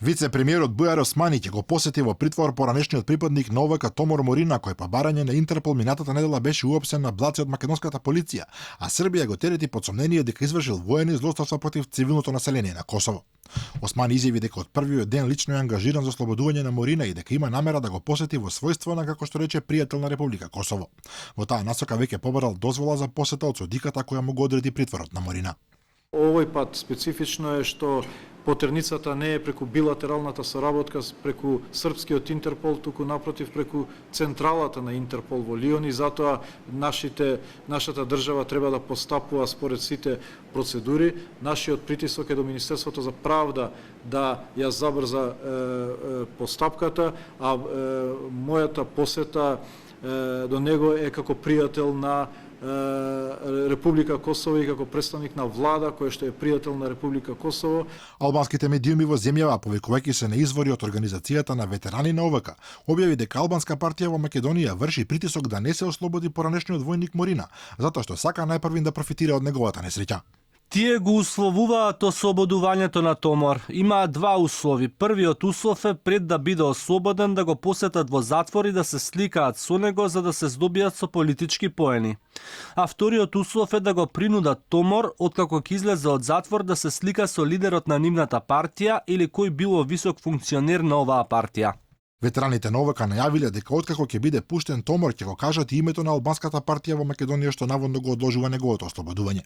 Вице-премиерот Бујар Османи ќе го посети во притвор поранешниот припадник на ОВК Томор Морина, кој по барање на Интерпол минатата недела беше уопсен на блаци од македонската полиција, а Србија го терети под сомнение дека извршил воени злоставства против цивилното население на Косово. Османи изјави дека од првиот ден лично е ангажиран за ослободување на Морина и дека има намера да го посети во својство на, како што рече, пријател на Република Косово. Во таа насока веќе побарал дозвола за посета од судиката која му го одреди притворот на Морина. Овој пат специфично е што потерницата не е преку билатералната соработка преку српскиот Интерпол, туку напротив преку централата на Интерпол во Лион и затоа нашата држава треба да постапува според сите процедури. Нашиот притисок е до Министерството за правда да ја забрза постапката, а мојата посета до него е како пријател на Република Косово и како представник на влада кој што е пријател на Република Косово. Албанските медиуми во земјава, повикувајќи се на извори од организацијата на ветерани на ОВК, објави дека албанска партија во Македонија врши притисок да не се ослободи поранешниот војник Морина, затоа што сака најпрвин да профитира од неговата несреќа. Тие го условуваат ослободувањето на Томор. Имаат два услови. Првиот услов е пред да биде ослободен да го посетат во затвор и да се сликаат со него за да се здобијат со политички поени. А вториот услов е да го принудат Томор, откако ќе излезе од затвор, да се слика со лидерот на нивната партија или кој било висок функционер на оваа партија. Ветераните на ОВК најавиле дека откако ќе биде пуштен Томор ќе го кажат и името на албанската партија во Македонија што наводно го одложува неговото ослободување.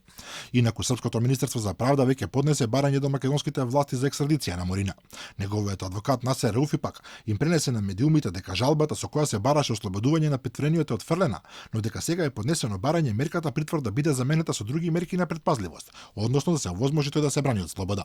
Инаку Српското министерство за правда веќе поднесе барање до македонските власти за екстрадиција на Морина. Неговиот адвокат Насер Рауфи пак им пренесе на медиумите дека жалбата со која се бараше ослободување на претврениот е отфрлена, но дека сега е поднесено барање мерката притвор да биде заменета со други мерки на претпазливост, односно да се овозможи тој да се брани од слобода.